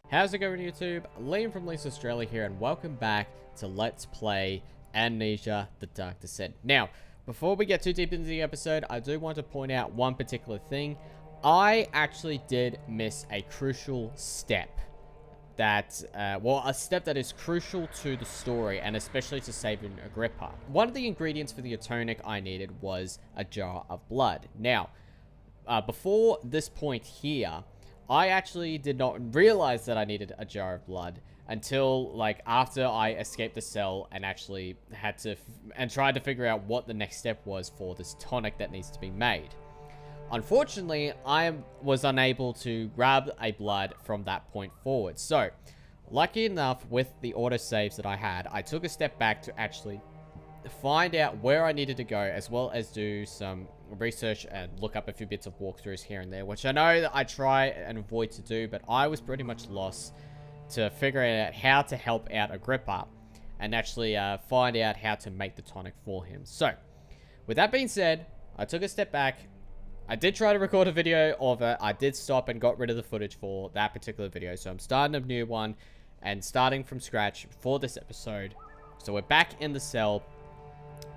How's it going, YouTube? Liam from Leeds Australia here, and welcome back to Let's Play Amnesia: The Dark Descent. Now, before we get too deep into the episode, I do want to point out one particular thing. I actually did miss a crucial step. A step that is crucial to the story, and especially to saving Agrippa. One of the ingredients for the tonic I needed was a jar of blood. Now, before this point here, I actually did not realize that I needed a jar of blood until, like, after I escaped the cell and actually had to, tried to figure out what the next step was for this tonic that needs to be made. Unfortunately, I was unable to grab a blood from that point forward. So, lucky enough, with the autosaves that I had, I took a step back to actually find out where I needed to go, as well as do some research and look up a few bits of walkthroughs here and there, which I know that I try and avoid to do, but I was pretty much lost to figure out how to help out Agrippa and actually find out how to make the tonic for him. So, with that being said, I took a step back. I did try to record a video of it. I did stop and got rid of the footage for that particular video, so I'm starting a new one and starting from scratch for this episode. So we're back in the cell.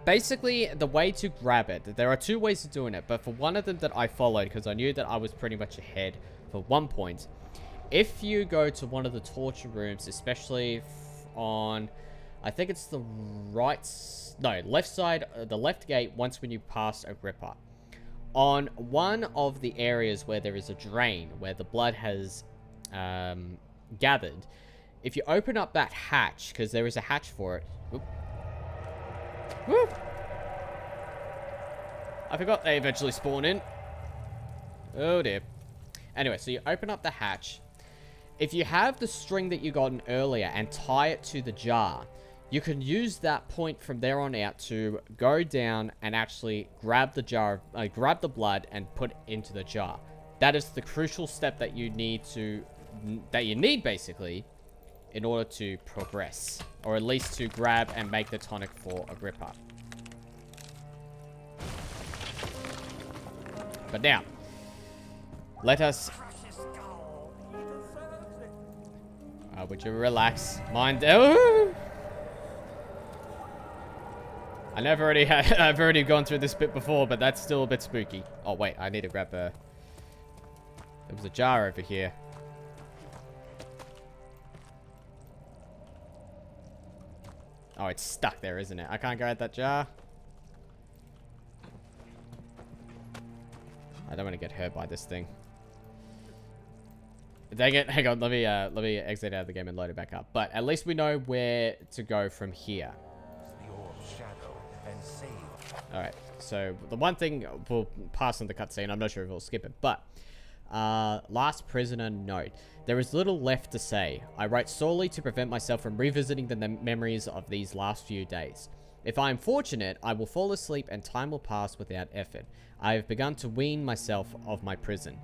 Basically, the way to grab it, there are two ways of doing it, but for one of them that I followed, because I knew that I was pretty much ahead for one point, if you go to one of the torture rooms, especially on, I think it's the left side, the left gate, once when you pass Agrippa, on one of the areas where there is a drain, where the blood has gathered, if you open up that hatch, because there is a hatch for it. Woo! I forgot they eventually spawn in. Oh dear. Anyway, so you open up the hatch. If you have the string that you gotten earlier and tie it to the jar, you can use that point from there on out to go down and actually grab the jar, grab the blood and put it into the jar. That is the crucial step that you need basically in order to progress, or at least to grab and make the tonic for Agrippa. But now, let us... would you relax? Mind... Oh! I've already gone through this bit before, but that's still a bit spooky. Oh, wait, I need to grab a... There was a jar over here. Oh, it's stuck there, isn't it? I can't grab that jar. I don't want to get hurt by this thing. Dang it. Hang on, let me exit out of the game and load it back up. But at least we know where to go from here. Alright, so the one thing, we'll pass on the cutscene. I'm not sure if we'll skip it, but last prisoner note. There is little left to say. I write solely to prevent myself from revisiting the memories of these last few days. If I am fortunate, I will fall asleep and time will pass without effort. I have begun to wean myself of my prison.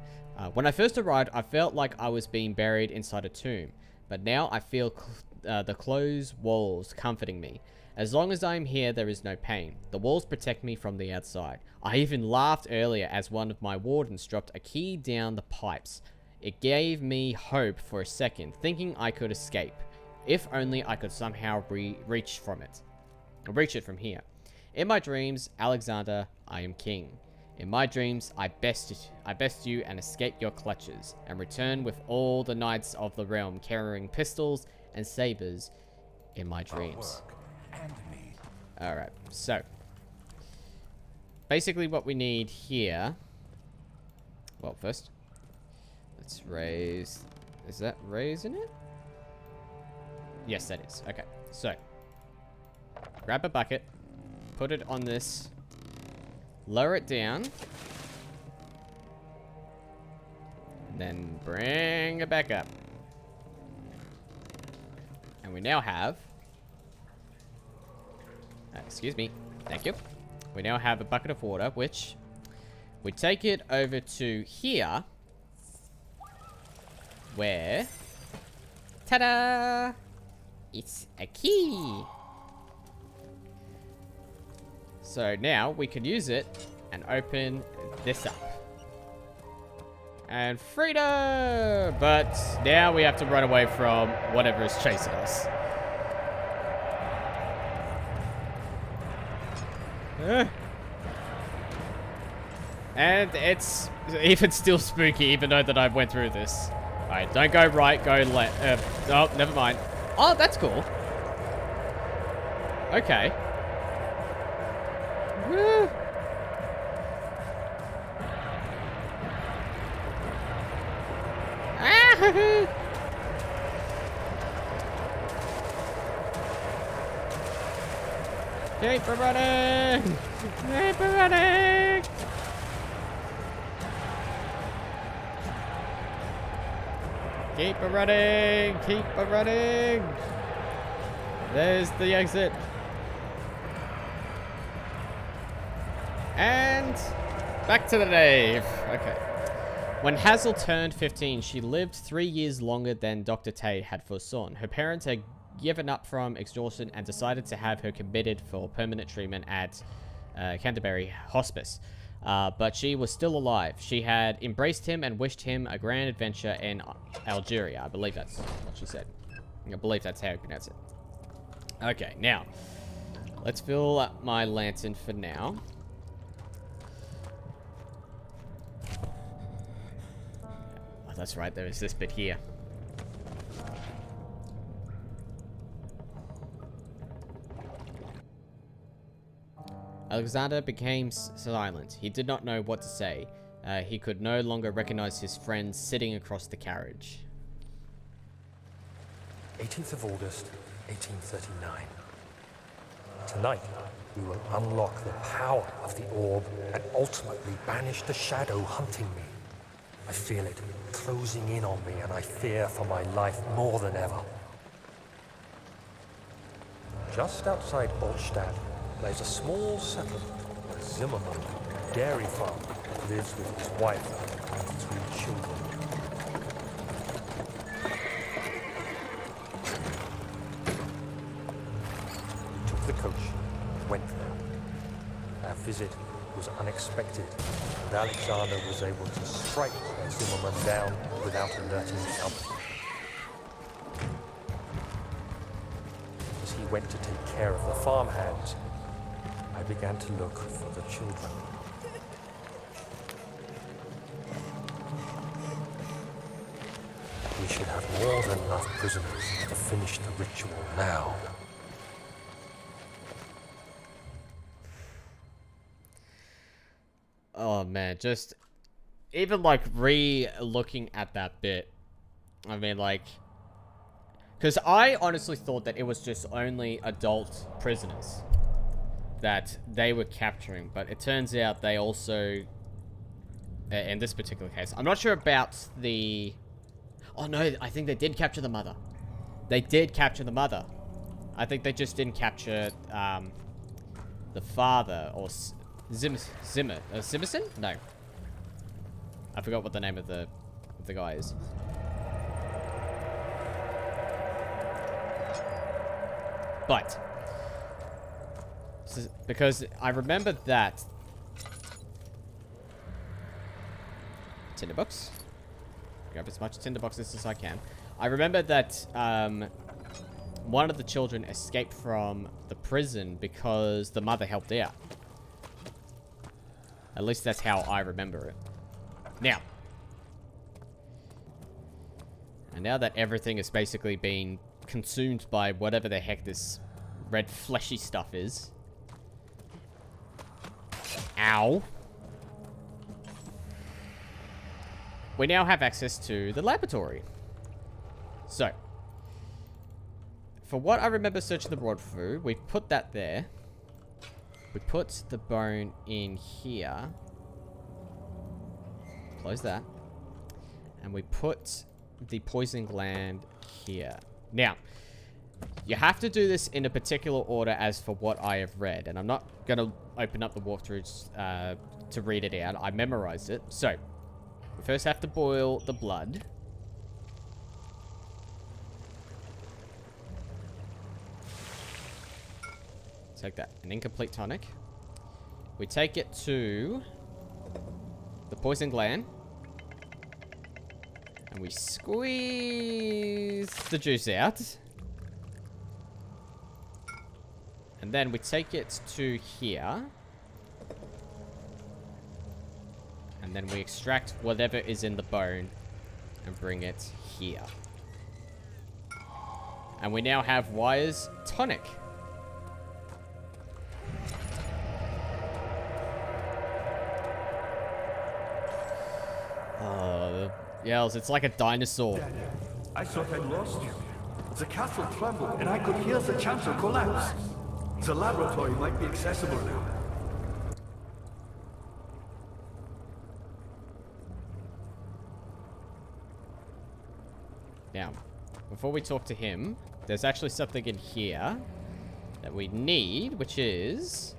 When I first arrived, I felt like I was being buried inside a tomb, but now I feel the closed walls comforting me. As long as I am here, there is no pain. The walls protect me from the outside. I even laughed earlier as one of my wardens dropped a key down the pipes. It gave me hope for a second, thinking I could escape. If only I could somehow reach it from here. In my dreams, Alexander, I am king. In my dreams, I best you and escape your clutches, and return with all the knights of the realm carrying pistols and sabers in my dreams. Alright, so basically what we need here, well, first let's raise, is that raising it? Yes, that is. Okay, so grab a bucket, put it on this, lower it down, and then bring it back up. And we now have... excuse me. Thank you. We now have a bucket of water, which we take it over to here, where... ta-da! It's a key! So now we can use it and open this up. And freedom! But now we have to run away from whatever is chasing us. And it's even still spooky, even though that I went through this. Alright, don't go right, go left. Oh, never mind. Oh, that's cool. Okay. Woo. Ah! Keep running! Keep running! Keep running! Keep running! There's the exit. And back to the Dave. Okay. When Hazel turned 15, she lived 3 years longer than Dr. Tate had foreseen. Her parents had given up from exhaustion and decided to have her committed for permanent treatment at Canterbury Hospice. But she was still alive. She had embraced him and wished him a grand adventure in Algeria. I believe that's what she said. I believe that's how you pronounce it. Okay, now, let's fill up my lantern for now. Oh, that's right, there is this bit here. Alexander became silent. He did not know what to say. He could no longer recognize his friend sitting across the carriage. 18th of August, 1839. Tonight, we will unlock the power of the orb and ultimately banish the shadow hunting me. I feel it closing in on me and I fear for my life more than ever. Just outside Altstadt lies a small settlement where Zimmerman, a dairy farmer, lives with his wife and 3 children. We took the coach and went there. Our visit was unexpected, and Alexander was able to strike Zimmerman down without alerting the others. As he went to take care of the farmhands, I began to look for the children. We should have more than enough prisoners to finish the ritual now. Oh man, just even like re-looking at that bit. I mean, like, because I honestly thought that it was just only adult prisoners that they were capturing, but it turns out they also, in this particular case, I'm not sure about the, oh no, I think they did capture the mother. They did capture the mother. I think they just didn't capture the father, or Simerson? No. I forgot what the name of the guy is. But because I remember that tinderbox. Grab as much tinderboxes as I can. I remember that one of the children escaped from the prison because the mother helped out. At least that's how I remember it. Now. And now that everything is basically being consumed by whatever the heck this red fleshy stuff is. Ow. We now have access to the laboratory. So. For what I remember searching the board through, we put that there. We put the bone in here. Close that. And we put the poison gland here. Now, you have to do this in a particular order as for what I have read. And I'm not going to open up the walkthroughs to read it out. I memorized it. So, we first have to boil the blood. Take that. An incomplete tonic. We take it to the poison gland. And we squeeze the juice out. And then we take it to here. And then we extract whatever is in the bone and bring it here. And we now have Wire's tonic. Oh, yells, it's like a dinosaur. Daniel, I thought I lost you. The castle trembled and I could hear the chancel collapse. The laboratory might be accessible now. Now, before we talk to him, there's actually something in here that we need, which is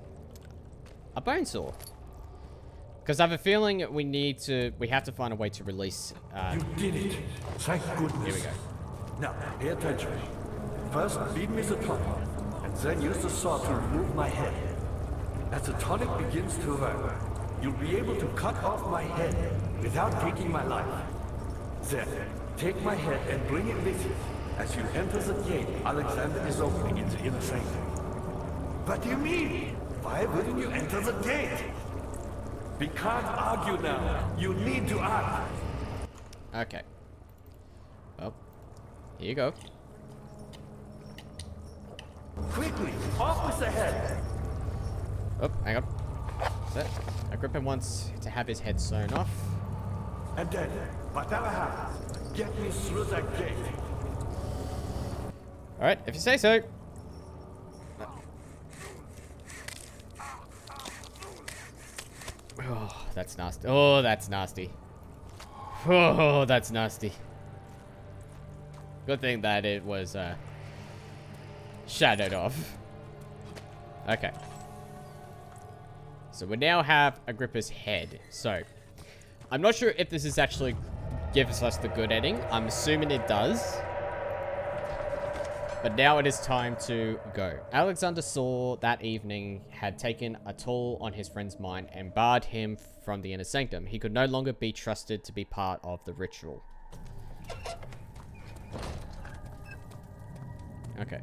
a bone saw. Because I have a feeling we have to find a way to release. You did it. Thank goodness. Here we go. Now, pay attention. First, feed me the tonic, and then use the saw to remove my head. As the tonic begins to work, you'll be able to cut off my head without taking my life. Then, take my head and bring it with you. As you enter the gate Alexander is opening in the inner sanctum. What do you mean? Why wouldn't you enter the gate? We can't argue now. You need to act. Okay. Well, here you go. Quickly, off with the head. Oh, hang on. That's it. Agrippa wants to have his head sewn off. And then, whatever happens, get me through that gate. Alright, if you say so. Oh, that's nasty. Oh, that's nasty. Oh, that's nasty. Good thing that it was shadowed off. Okay. So we now have Agrippa's head. So, I'm not sure if this is actually gives us the good ending. I'm assuming it does. But now it is time to go. Alexander saw that evening had taken a toll on his friend's mind and barred him from the inner sanctum. He could no longer be trusted to be part of the ritual. Okay.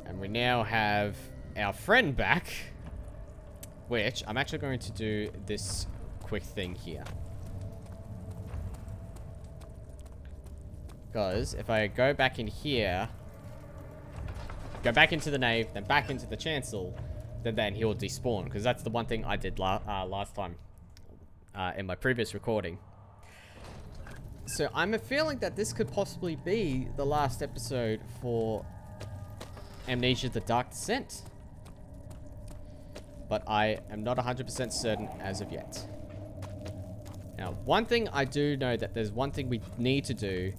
And we now have our friend back, which I'm actually going to do this quick thing here. Because if I go back in here, go back into the nave, then back into the chancel, then he will despawn. Because that's the one thing I did last time in my previous recording. So I'm a feeling that this could possibly be the last episode for Amnesia: The Dark Descent. But I am not 100% certain as of yet. Now, one thing I do know that there's one thing we need to do.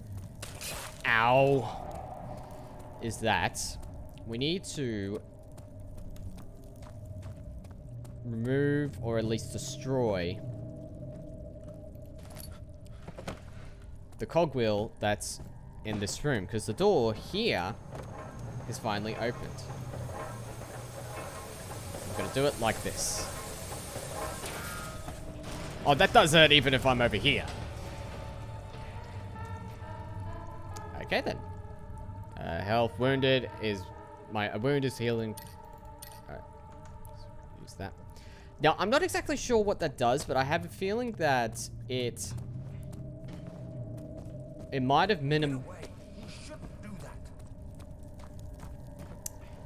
Ow. Is that we need to remove or at least destroy the cogwheel that's in this room, because the door here is finally opened. I'm gonna do it like this. Oh, that does hurt even if I'm over here. Okay then. Health wounded is my wound is healing. Alright. Use that. Now, I'm not exactly sure what that does, but I have a feeling that it might have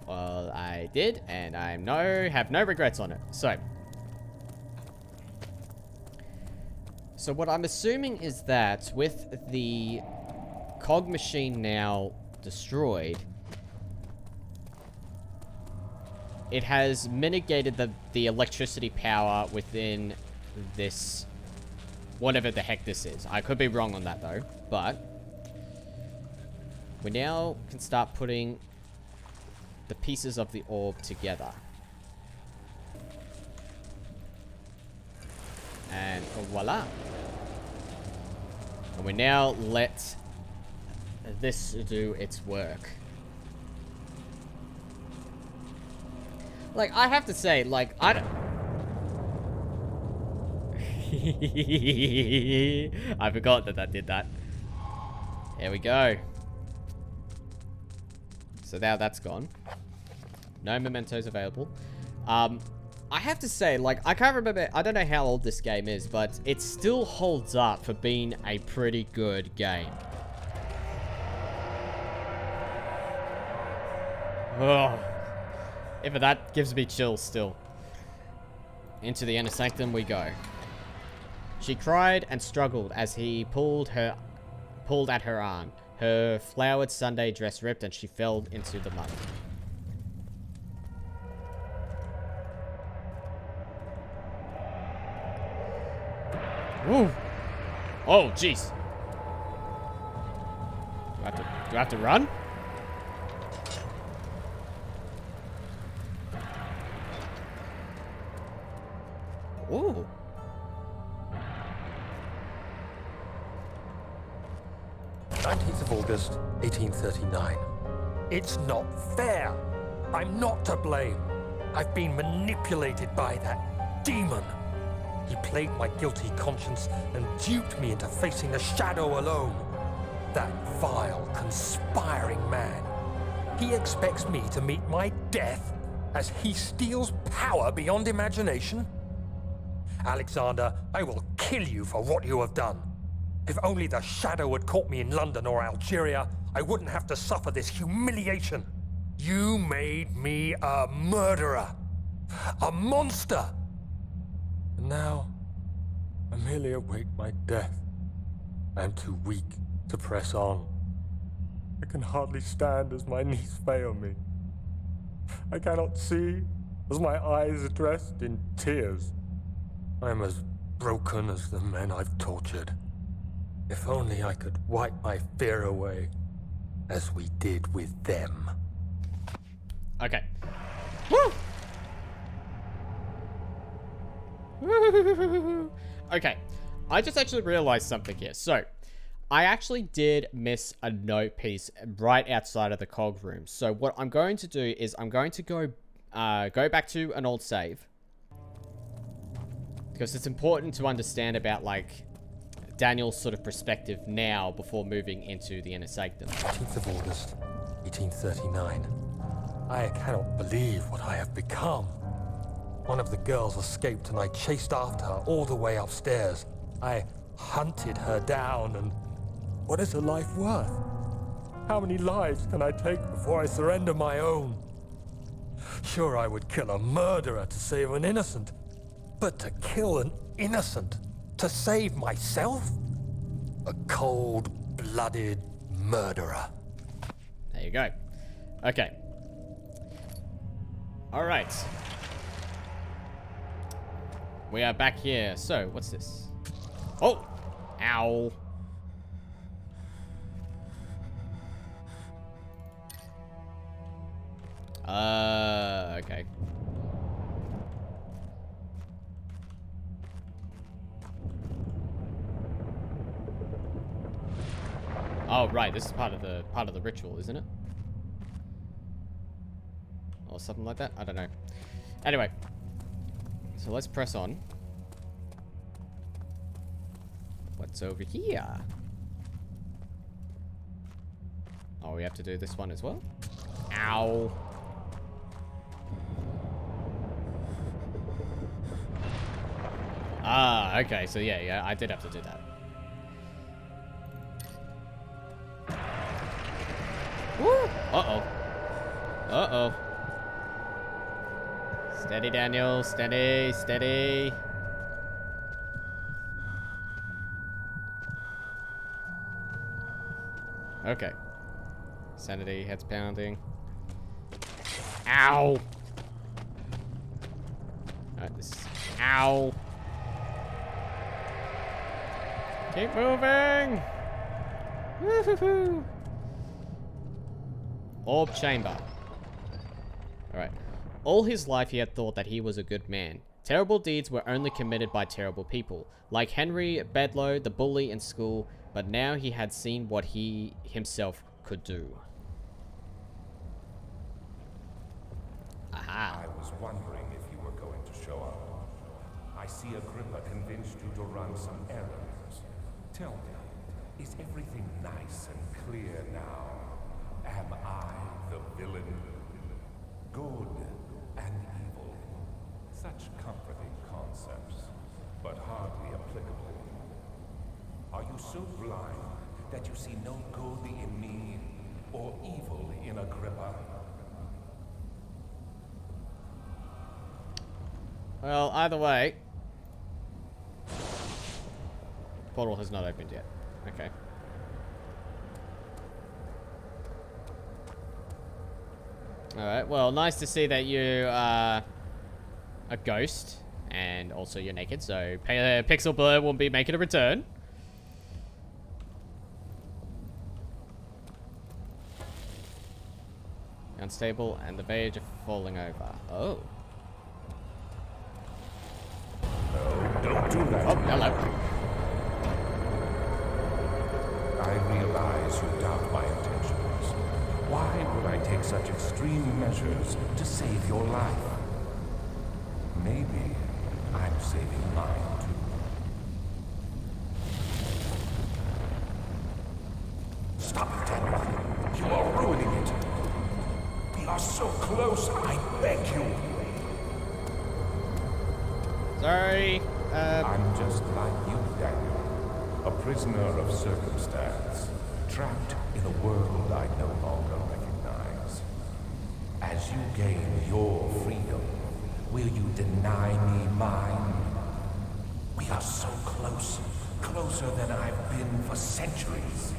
Well, I did, and I have no regrets on it. So what I'm assuming is that with the cog machine now destroyed, it has mitigated the electricity power within this, whatever the heck this is. I could be wrong on that though, but we now can start putting the pieces of the orb together. And voila. And we now let this do its work. Like, I have to say, like, I forgot that did that. There we go. So now that's gone. No mementos available. I have to say, like, I can't remember, I don't know how old this game is, but it still holds up for being a pretty good game. Oh, even that gives me chills still. Into the inner sanctum we go. She cried and struggled as he pulled at her arm. Her flowered Sunday dress ripped and she fell into the mud. Ooh. Oh, jeez. Do I have to run? Ooh. 19th of August, 1839. It's not fair. I'm not to blame. I've been manipulated by that demon. He played my guilty conscience and duped me into facing the shadow alone. That vile, conspiring man. He expects me to meet my death as he steals power beyond imagination. Alexander, I will kill you for what you have done. If only the shadow had caught me in London or Algeria, I wouldn't have to suffer this humiliation. You made me a murderer. A monster. And now, I merely await my death. I am too weak to press on. I can hardly stand as my knees fail me. I cannot see as my eyes are dressed in tears. I am as broken as the men I've tortured. If only I could wipe my fear away, as we did with them. Okay. Woo! Okay, I just actually realized something here. So, I actually did miss a note piece right outside of the cog room. So what I'm going to do is I'm going to go back to an old save, because it's important to understand about, like, Daniel's sort of perspective now before moving into the inner sanctum. 18th of August, 1839. I cannot believe what I have become. One of the girls escaped and I chased after her all the way upstairs. I hunted her down, and what is her life worth? How many lives can I take before I surrender my own? Sure, I would kill a murderer to save an innocent, but to kill an innocent to save myself? A cold-blooded murderer. There you go. Okay. All right. We are back here. So, what's this? Oh! Ow. Okay. Oh, right. This is part of the ritual, isn't it? Or something like that? I don't know. Anyway. So let's press on. What's over here? Oh, we have to do this one as well? Ow. Ah, okay. So yeah, I did have to do that. Woo! Uh-oh. Uh-oh. Steady, Daniel. Steady, steady. Okay. Sanity, head's pounding. Ow! Alright, this... Ow! Keep moving! Woo-hoo-hoo! Orb chamber. Alright. All his life he had thought that he was a good man. Terrible deeds were only committed by terrible people, like Henry Bedloe, the bully in school, but now he had seen what he himself could do. Aha. I was wondering if you were going to show up. I see Agrippa convinced you to run some errands. Tell me, is everything nice and clear now? Am I the villain? Good and evil. Such comforting concepts, but hardly applicable. Are you so blind that you see no good in me or evil in Agrippa? Well, either way, portal has not opened yet. Okay. Alright, well, nice to see that you are a ghost, and also you're naked, so Pixel Blur won't be making a return. Unstable, and the beige are falling over. Oh. Don't do that. Oh, hello. I realize you doubt my intentions. Why would I take such extreme measures to save your life? Maybe I'm saving mine too. Stop it, Daniel. You are ruining it. We are so close, I beg you. Sorry. I'm just like you, Daniel. A prisoner of circumstance. Trapped in a world I no longer recognize. As you gain your freedom, will you deny me mine? We are so close. Closer than I've been for centuries.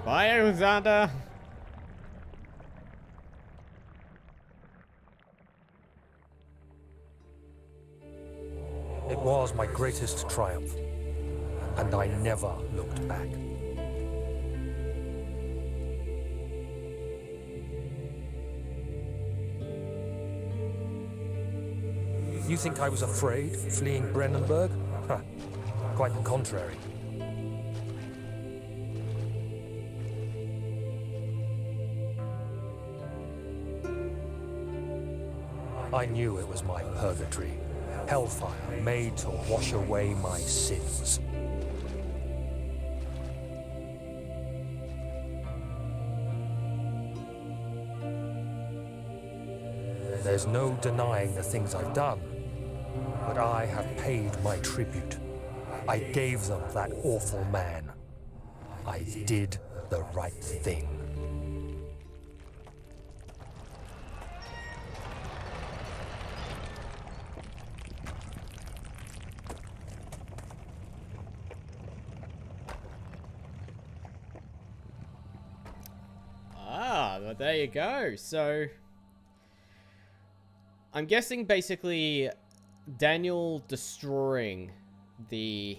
Bye, Alexander. It was my greatest triumph, and I never looked back. You think I was afraid, fleeing Brandenburg? Huh. Quite the contrary. I knew it was my purgatory, hellfire made to wash away my sins. There's no denying the things I've done, but I have paid my tribute. I gave them that awful man. I did the right thing. Well, there you go. So, I'm guessing basically Daniel destroying the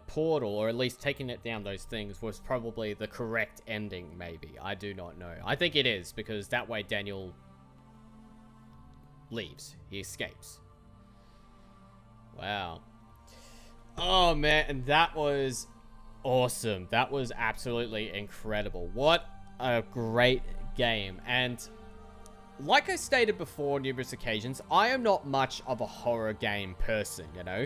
portal, or at least taking it down those things, was probably the correct ending, maybe. I do not know. I think it is, because that way Daniel leaves. He escapes. Wow. Oh, man, and that was awesome. That was absolutely incredible. What a great game. And like I stated before on numerous occasions, I am not much of a horror game person, you know?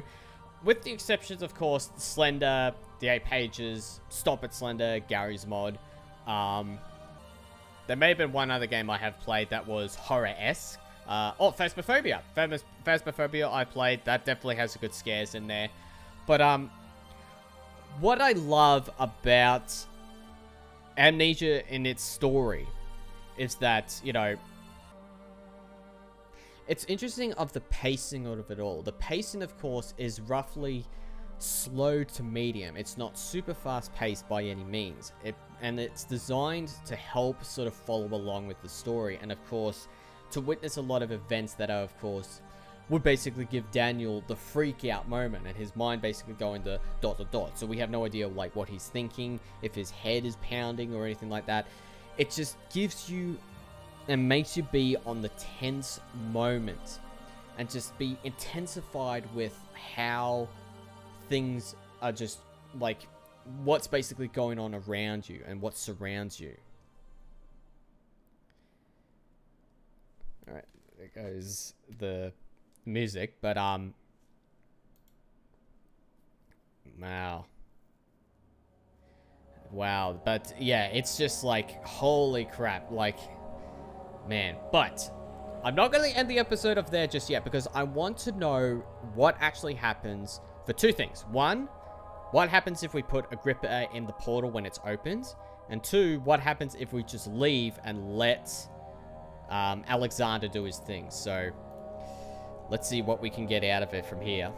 With the exceptions, of course, Slender, The 8 Pages, Stop It Slender, Gary's Mod. There may have been one other game I have played that was horror-esque. Phasmophobia. Phasmophobia I played. That definitely has good scares in there. But, what I love about Amnesia in its story is that, you know, it's interesting of the pacing of it all. The pacing, of course, is roughly slow to medium. It's not super fast paced by any means. And it's designed to help sort of follow along with the story. And of course, to witness a lot of events that are, of course, would basically give Daniel the freak out moment, and his mind basically going to ... So we have no idea like what he's thinking, if his head is pounding or anything like that. It just gives you and makes you be on the tense moment and just be intensified with how things are just like what's basically going on around you and what surrounds you. Alright, there goes the music, but wow, but yeah, it's just like holy crap, like man. But I'm not going to end the episode off there just yet, because I want to know what actually happens for two things. One, what happens if we put Agrippa in the portal when it's opened? And two, what happens if we just leave and let Alexander do his thing? So let's see what we can get out of it from here.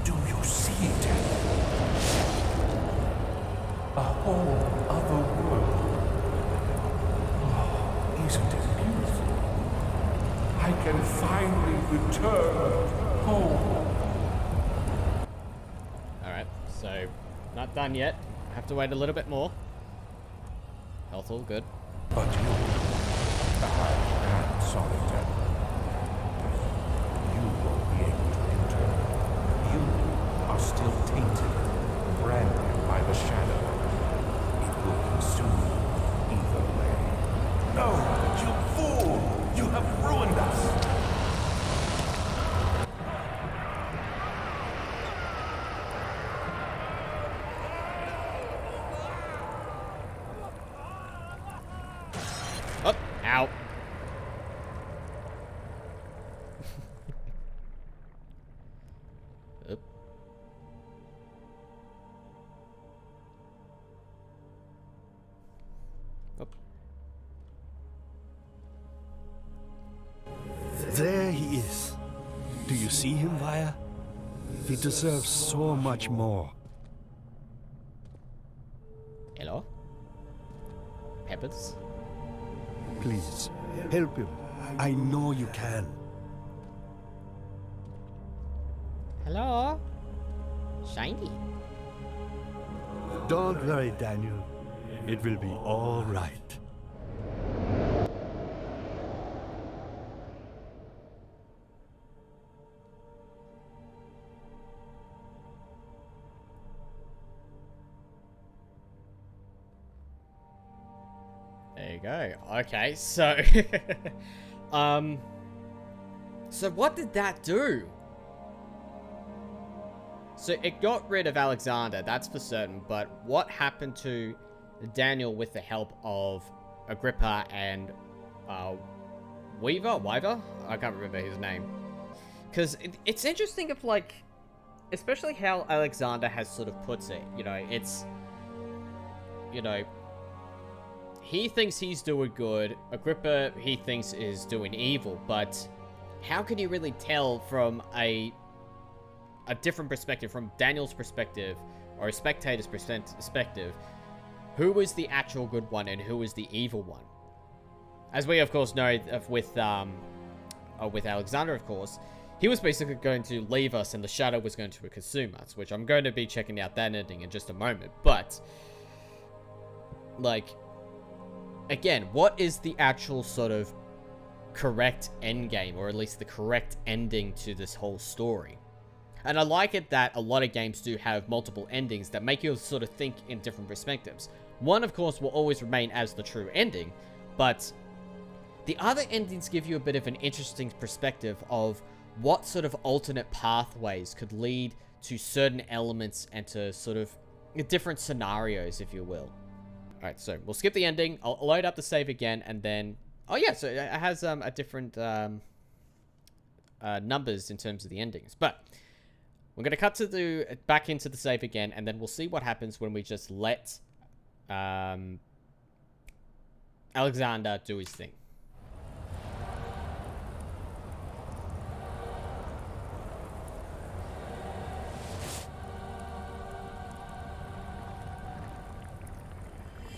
Do you see it? A whole other world. Oh, isn't it beautiful? I can finally return home. Alright, so not done yet. Have to wait a little bit more. Health all good. But you, I am solitary. You won't be able to enter. You are still tainted, branded by the shadow. It will consume you either way. No, you fool! You have ruined us! Oh, ow. Oop. Oop. There he is. Do you see him, Vaya? He deserves so much more. Hello? Peppers? Please, help him. I know you can. Hello? Shiny. Don't worry, Daniel. It will be all right. There you go. Okay, so... so what did that do? So it got rid of Alexander, that's for certain, but what happened to Daniel with the help of Agrippa and Weaver? I can't remember his name. Because it's interesting if, like, especially how Alexander has sort of puts it, you know, it's, you know, he thinks he's doing good, Agrippa, he thinks is doing evil, but how can you really tell from a different perspective, from Daniel's perspective, or a spectator's perspective, who is the actual good one and who is the evil one? As we, of course, know with Alexander, of course, he was basically going to leave us and the shadow was going to consume us, which I'm going to be checking out that ending in just a moment, but, like, again, what is the actual sort of correct endgame, or at least the correct ending to this whole story? And I like it that a lot of games do have multiple endings that make you sort of think in different perspectives. One, of course, will always remain as the true ending, but the other endings give you a bit of an interesting perspective of what sort of alternate pathways could lead to certain elements and to sort of different scenarios, if you will. Alright, so we'll skip the ending. I'll load up the save again, and then... Oh yeah, so it has a different numbers in terms of the endings. But we're going to cut to back into the save again, and then we'll see what happens when we just let Alexander do his thing.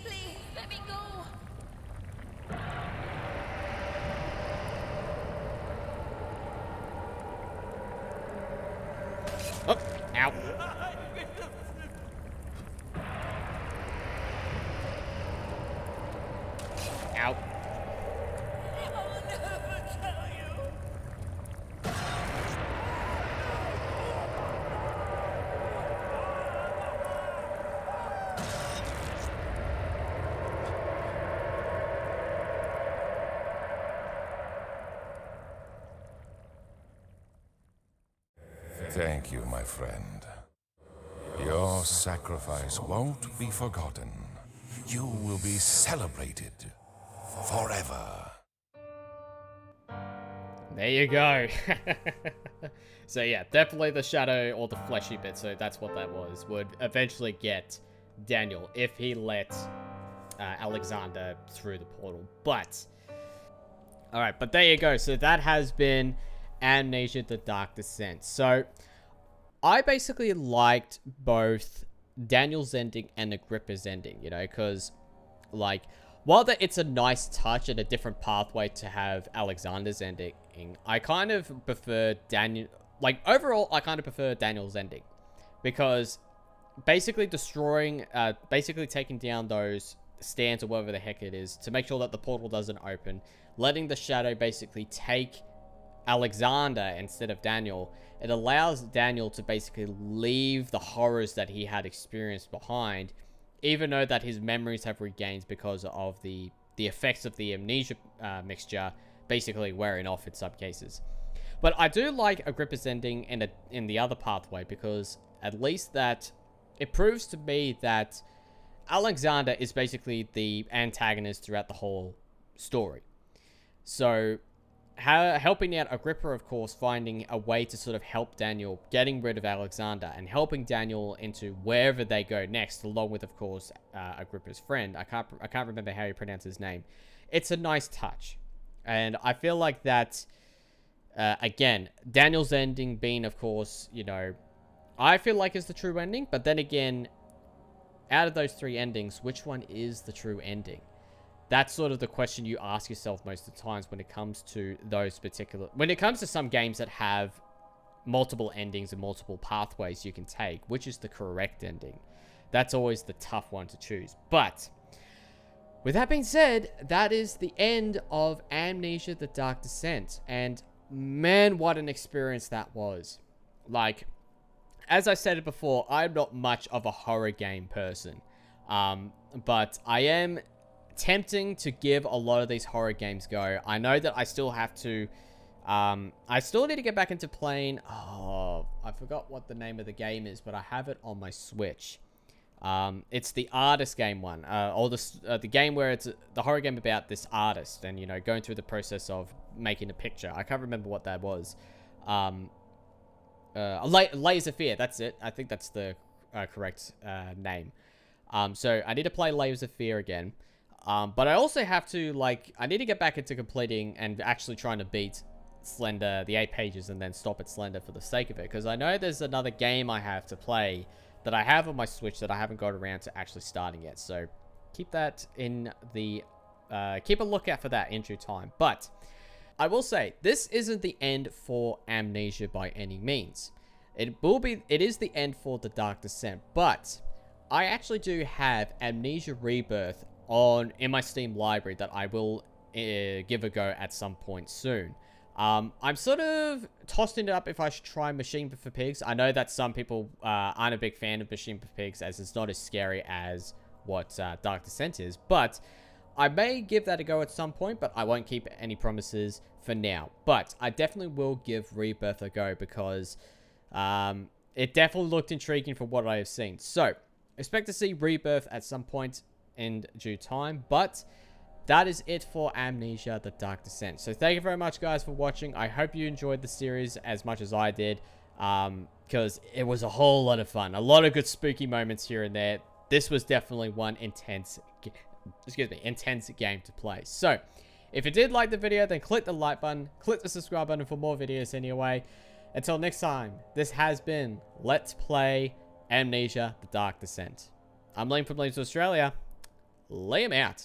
Please, let me go. Ow. Ow. Thank you, my friend. Your sacrifice won't be forgotten. You will be celebrated forever. There you go. So yeah, definitely the shadow or the fleshy bit, so that's what that was, would eventually get Daniel if he let Alexander through the portal. But, alright, but there you go. So that has been Amnesia: The Dark Descent. So, I basically liked both Daniel's ending and Agrippa's ending, you know, because, like, while it's a nice touch and a different pathway to have Alexander's ending, I kind of prefer Daniel... Like, overall, I kind of prefer Daniel's ending. Because basically destroying... basically taking down those stands or whatever the heck it is to make sure that the portal doesn't open. Letting the shadow basically take Alexander instead of Daniel. It allows Daniel to basically leave the horrors that he had experienced behind, even though that his memories have regained because of the effects of the amnesia mixture basically wearing off in some cases. But I do like Agrippa's ending in the other pathway, because at least that it proves to me that Alexander is basically the antagonist throughout the whole story. So helping out Agrippa, of course, finding a way to sort of help Daniel, getting rid of Alexander, and helping Daniel into wherever they go next, along with, of course, Agrippa's friend. I can't remember how you pronounce his name. It's a nice touch, and I feel like that. Again, Daniel's ending being, of course, you know, I feel like is the true ending. But then again, out of those three endings, which one is the true ending? That's sort of the question you ask yourself most of the times when it comes to those particular... When it comes to some games that have multiple endings and multiple pathways you can take, which is the correct ending? That's always the tough one to choose. But, with that being said, that is the end of Amnesia: The Dark Descent. And, man, what an experience that was. Like, as I said it before, I'm not much of a horror game person. But I am tempting to give a lot of these horror games go. I know that I still have to... I still need to get back into playing... Oh, I forgot what the name of the game is, but I have it on my Switch. It's the artist game one. Or the game where it's the horror game about this artist and, you know, going through the process of making a picture. I can't remember what that was. Layers of Fear, that's it. I think that's the correct name. So I need to play Layers of Fear again. But I also have to, like, I need to get back into completing and actually trying to beat Slender, the 8 pages, and then stop at Slender for the sake of it. Because I know there's another game I have to play that I have on my Switch that I haven't got around to actually starting yet. So keep that in the, keep a lookout for that in due time. But I will say, this isn't the end for Amnesia by any means. It is the end for The Dark Descent, but I actually do have Amnesia Rebirth in my Steam library that I will give a go at some point soon. I'm sort of tossing it up if I should try Machine for Pigs. I know that some people aren't a big fan of Machine for Pigs, as it's not as scary as what Dark Descent is, but I may give that a go at some point, but I won't keep any promises for now. But I definitely will give Rebirth a go, because it definitely looked intriguing from what I have seen. So, expect to see Rebirth at some point in due time, but that is it for Amnesia: The Dark Descent. So thank you very much, guys, for watching. I hope you enjoyed the series as much as I did, because it was a whole lot of fun. A lot of good spooky moments here and there. This was definitely one intense game to play. So, if you did like the video, then click the like button, click the subscribe button for more videos anyway. Until next time, this has been Let's Play Amnesia: The Dark Descent. I'm Liam from Liam's Australia. Lay 'em out.